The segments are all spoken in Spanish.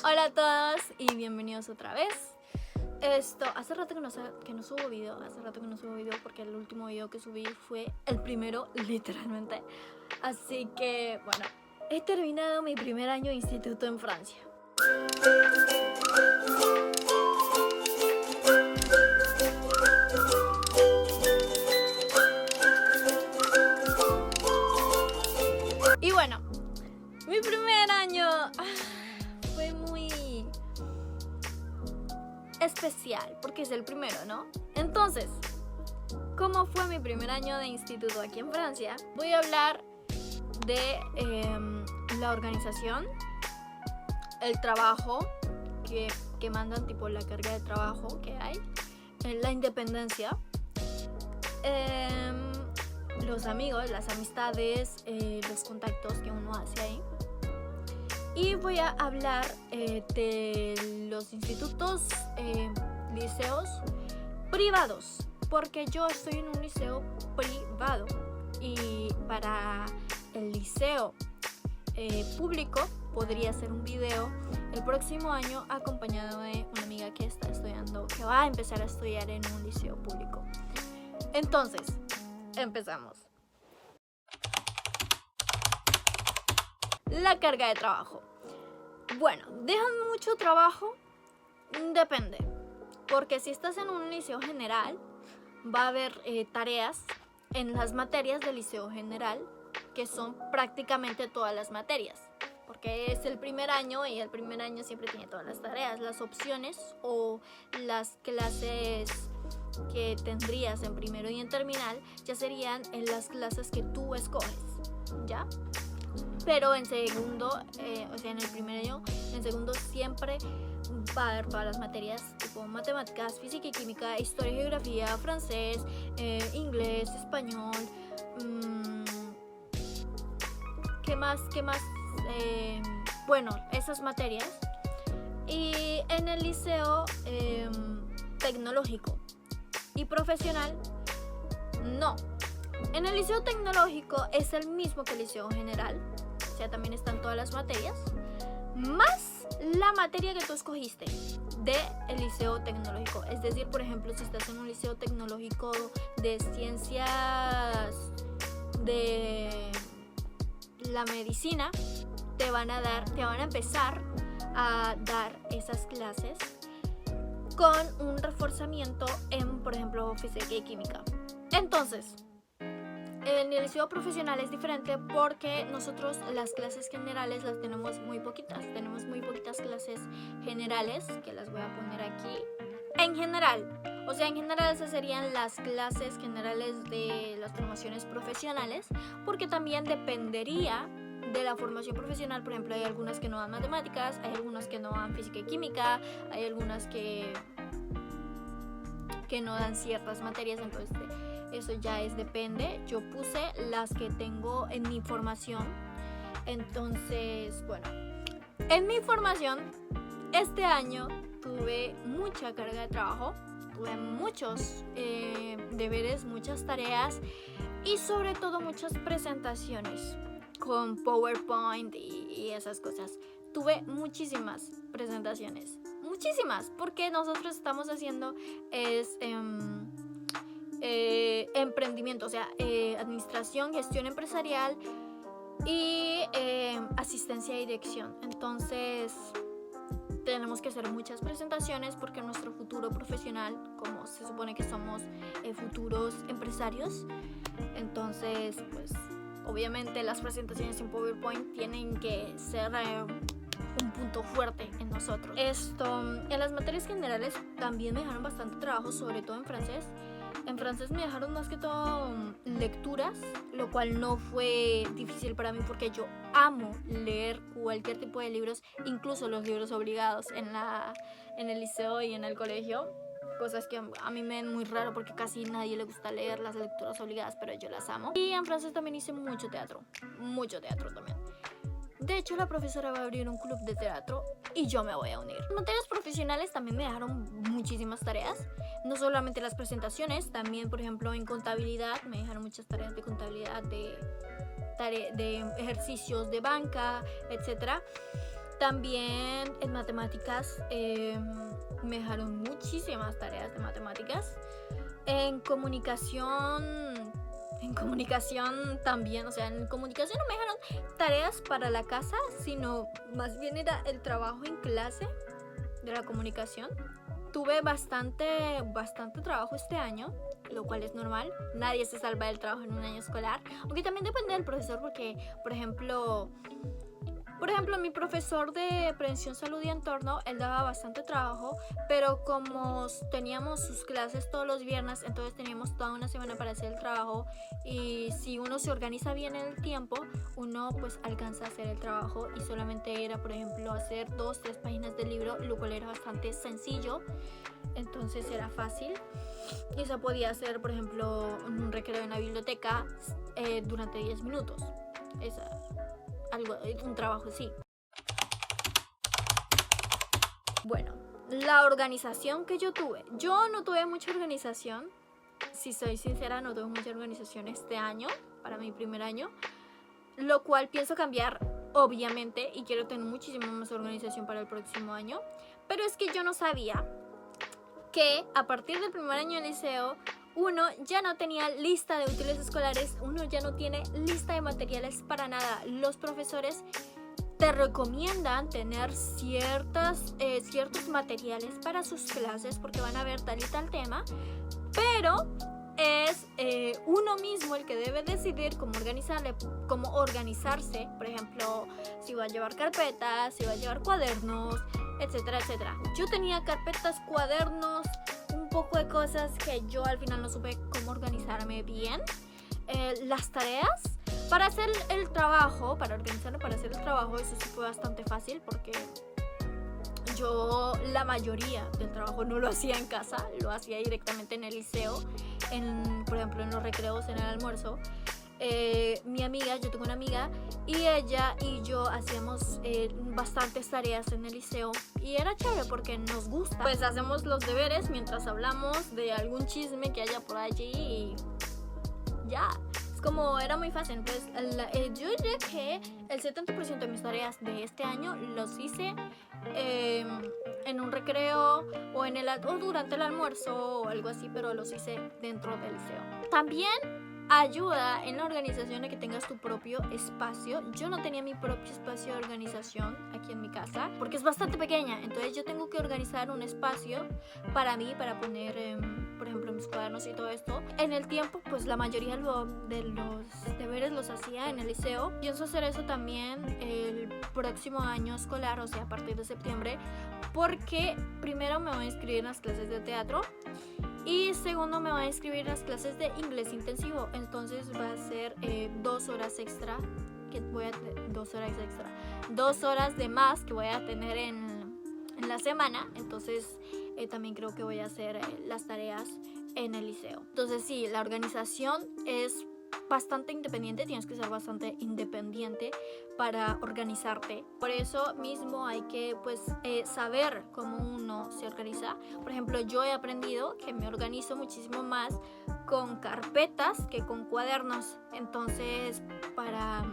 Hola a todos y bienvenidos otra vez. Hace rato que no subo video, porque el último video que subí fue el primero, literalmente. Así que, bueno, he terminado mi primer año de instituto en Francia. Y bueno, mi primer año fue muy especial porque es el primero, ¿no? Entonces, ¿cómo fue mi primer año de instituto aquí en Francia? Voy a hablar de la organización, el trabajo que mandan, tipo la carga de trabajo que hay, la independencia, los amigos, las amistades, los contactos que uno hace ahí. Y voy a hablar de los institutos, liceos privados, porque yo estoy en un liceo privado y para el liceo público podría hacer un video el próximo año acompañado de una amiga que va a empezar a estudiar en un liceo público. Entonces, empezamos. La carga de trabajo. Bueno, ¿dejan mucho trabajo? Depende, porque si estás en un liceo general, va a haber tareas en las materias del liceo general, que son prácticamente todas las materias, porque es el primer año y el primer año siempre tiene todas las tareas. Las opciones o las clases que tendrías en primero y en terminal ya serían en las clases que tú escoges, ¿ya? Pero en segundo, en el primer año, en segundo siempre va a haber todas las materias, tipo matemáticas, física y química, historia y geografía, francés, inglés, español, ¿qué más? Bueno, esas materias. Y en el liceo tecnológico y profesional, no. En el liceo tecnológico es el mismo que el liceo general, o sea, también están todas las materias, más la materia que tú escogiste del liceo tecnológico. Es decir, por ejemplo, si estás en un liceo tecnológico de ciencias de la medicina, te van a empezar a dar esas clases con un reforzamiento en, por ejemplo, física y química. Entonces, en el liceo profesional es diferente porque nosotros las clases generales las tenemos muy poquitas. Tenemos muy poquitas clases generales, que las voy a poner aquí. En general esas serían las clases generales de las formaciones profesionales, porque también dependería de la formación profesional. Por ejemplo, hay algunas que no dan matemáticas, hay algunas que no dan física y química, hay algunas que no dan ciertas materias, entonces eso ya depende. Yo puse las que tengo en mi formación. Entonces, bueno, en mi formación este año tuve mucha carga de trabajo, tuve muchos deberes, muchas tareas y sobre todo muchas presentaciones con PowerPoint y esas cosas. Tuve muchísimas presentaciones, porque nosotros estamos haciendo emprendimiento, o sea, administración, gestión empresarial y asistencia y dirección. Entonces tenemos que hacer muchas presentaciones porque nuestro futuro profesional, como se supone que somos futuros empresarios, entonces pues obviamente las presentaciones en PowerPoint tienen que ser un punto fuerte en nosotros. En las materias generales también me dejaron bastante trabajo, sobre todo en francés. En francés me dejaron más que todo lecturas, lo cual no fue difícil para mí porque yo amo leer cualquier tipo de libros, incluso los libros obligados en el liceo y en el colegio. Cosas que a mí me ven muy raro porque casi nadie le gusta leer las lecturas obligadas, pero yo las amo. Y en francés también hice mucho teatro también. De hecho, la profesora va a abrir un club de teatro y yo me voy a unir. En materias profesionales también me dejaron muchísimas tareas, no solamente las presentaciones, también, por ejemplo, en contabilidad me dejaron muchas tareas de contabilidad, de ejercicios de banca, etc. También en matemáticas me dejaron muchísimas tareas de matemáticas. En comunicación también, o sea, en comunicación no me dejaron tareas para la casa, sino más bien era el trabajo en clase de la comunicación. Tuve bastante trabajo este año, lo cual es normal. Nadie se salva del trabajo en un año escolar, aunque también depende del profesor, porque, por ejemplo, mi profesor de prevención, salud y entorno, él daba bastante trabajo, pero como teníamos sus clases todos los viernes, entonces teníamos toda una semana para hacer el trabajo, y si uno se organiza bien en el tiempo, uno pues alcanza a hacer el trabajo, y solamente era, por ejemplo, hacer 2-3 páginas del libro, lo cual era bastante sencillo, entonces era fácil, y se podía hacer, por ejemplo, un recreo en la biblioteca durante 10 minutos. Un trabajo así. Bueno, la organización que yo no tuve mucha organización. Si soy sincera, no tuve mucha organización este año, para mi primer año, lo cual pienso cambiar, obviamente, y quiero tener muchísima más organización para el próximo año. Pero es que yo no sabía que a partir del primer año de liceo, uno ya no tenía lista de útiles escolares, uno ya no tiene lista de materiales para nada. Los profesores te recomiendan tener ciertos materiales para sus clases porque van a ver tal y tal tema, pero es uno mismo el que debe decidir cómo organizarse. Por ejemplo, si va a llevar carpetas, si va a llevar cuadernos, etcétera, etcétera. Yo tenía carpetas, cuadernos, un poco de cosas que yo al final no supe cómo organizarme bien. Las tareas para hacer el trabajo, para organizarme para hacer el trabajo, eso sí fue bastante fácil porque yo la mayoría del trabajo no lo hacía en casa, lo hacía directamente en el liceo, por ejemplo en los recreos, en el almuerzo. Yo tengo una amiga y ella y yo hacíamos bastantes tareas en el liceo y era chévere porque nos gusta. Pues hacemos los deberes mientras hablamos de algún chisme que haya por allí y ya. Es como, era muy fácil. Entonces, yo diría que el 70% de mis tareas de este año los hice en un recreo o durante el almuerzo o algo así, pero los hice dentro del liceo. También ayuda en la organización de que tengas tu propio espacio. Yo no tenía mi propio espacio de organización aquí en mi casa porque es bastante pequeña, entonces yo tengo que organizar un espacio para mí, para poner por ejemplo mis cuadernos y todo esto. En el tiempo pues la mayoría de los deberes los hacía en el liceo. Pienso hacer eso también el próximo año escolar, o sea a partir de septiembre, porque primero me voy a inscribir en las clases de teatro y segundo me voy a inscribir en las clases de inglés intensivo. Entonces va a ser 2 horas extra que voy a 2 horas de más que voy a tener en la semana. Entonces también creo que voy a hacer las tareas en el liceo. Entonces sí, la organización es bastante independiente, tienes que ser bastante independiente para organizarte. Por eso mismo hay que saber cómo uno se organiza. Por ejemplo, yo he aprendido que me organizo muchísimo más con carpetas que con cuadernos. Entonces para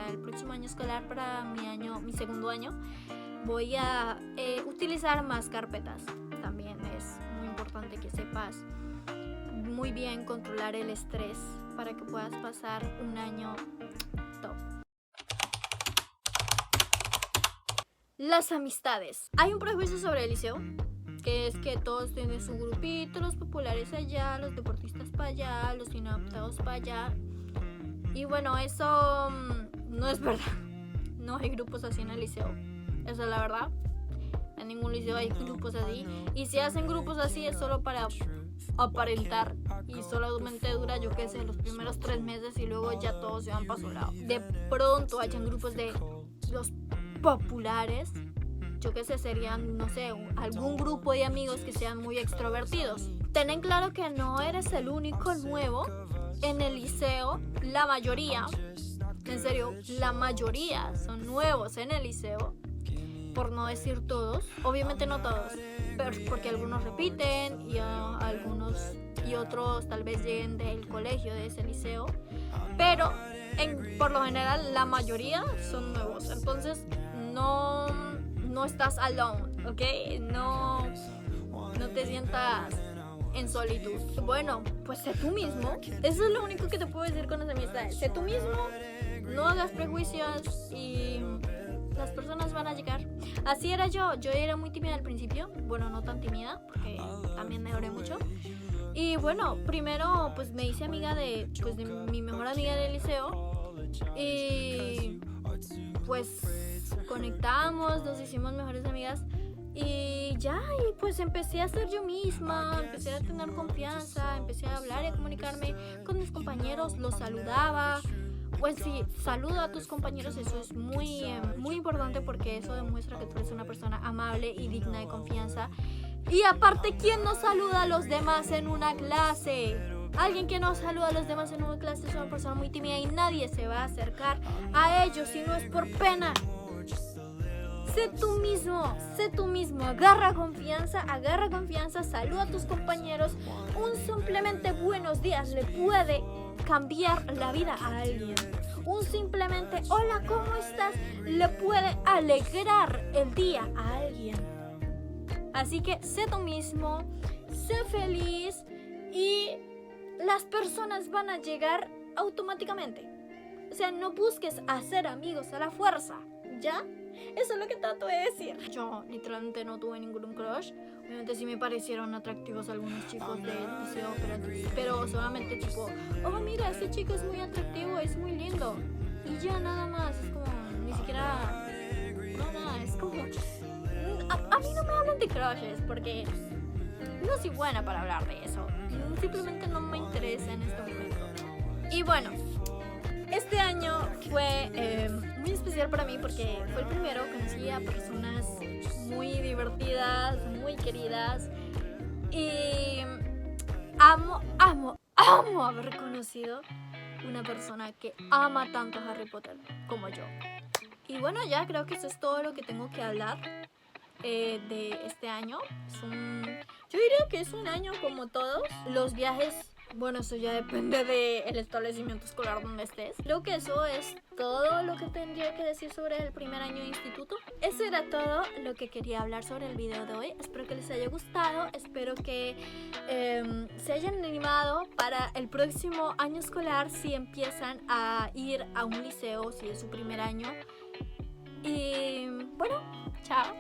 el próximo año escolar, para mi segundo año, voy a utilizar más carpetas. También es muy importante que sepas muy bien controlar el estrés para que puedas pasar un año top. Las amistades. Hay un prejuicio sobre el liceo, que es que todos tienen su grupito, los populares allá, los deportistas para allá, los inadaptados para allá. Y bueno, eso no es verdad. No hay grupos así en el liceo. Esa es la verdad. En ningún liceo hay grupos así. Y si hacen grupos así es solo para aparentar y solamente dura, yo qué sé, los primeros 3 meses y luego ya todos se van para su lado. De pronto hayan grupos de los populares, yo qué sé, serían, no sé, algún grupo de amigos que sean muy extrovertidos. Ten en claro que no eres el único nuevo en el liceo. La mayoría, en serio, la mayoría son nuevos en el liceo, por no decir todos. Obviamente no todos, pero porque algunos repiten y algunos y otros tal vez lleguen del colegio, de ese liceo, pero por lo general la mayoría son nuevos. Entonces no estás alone, ¿ok? No te sientas en solitud. Bueno, pues sé tú mismo. Eso es lo único que te puedo decir con las amistades. Sé tú mismo, no hagas prejuicios y las personas van a llegar. Así era yo era muy tímida al principio. Bueno, no tan tímida, porque también mejoré mucho. Y bueno, primero pues me hice amiga de mi mejor amiga del liceo. Y pues conectamos, nos hicimos mejores amigas. Y pues empecé a ser yo misma, empecé a tener confianza, empecé a hablar y a comunicarme con mis compañeros, los saludaba. Pues sí, saluda a tus compañeros, eso es muy importante porque eso demuestra que tú eres una persona amable y digna de confianza. Y aparte, ¿quién no saluda a los demás en una clase? Alguien que no saluda a los demás en una clase es una persona muy tímida y nadie se va a acercar a ellos si no es por pena. Sé tú mismo, agarra confianza, saluda a tus compañeros. Un simplemente buenos días le puede cambiar la vida a alguien. Un simplemente hola, ¿cómo estás? Le puede alegrar el día a alguien. Así que sé tú mismo, sé feliz y las personas van a llegar automáticamente. O sea, no busques hacer amigos a la fuerza, ¿ya? Eso es lo que trato de decir. Yo literalmente no tuve ningún crush. Obviamente sí me parecieron atractivos algunos chicos del liceo, pero solamente tipo, oh mira, este chico es muy atractivo, es muy lindo. Y ya nada más, es como, ni siquiera, no nada, es como, a mí no me hablan de crushes porque no soy buena para hablar de eso. Simplemente no me interesa en este momento. Y bueno, este año fue muy especial para mí porque fue el primero que conocí a personas muy divertidas, muy queridas y amo haber conocido una persona que ama tanto a Harry Potter como yo. Y bueno, ya creo que eso es todo lo que tengo que hablar de este año. Yo diría que es un año como todos. Los viajes, bueno, eso ya depende del establecimiento escolar donde estés. Creo que eso es todo lo que tendría que decir sobre el primer año de instituto. Eso era todo lo que quería hablar sobre el video de hoy. Espero que les haya gustado. Espero que se hayan animado para el próximo año escolar si empiezan a ir a un liceo, si es su primer año. Y bueno, chao.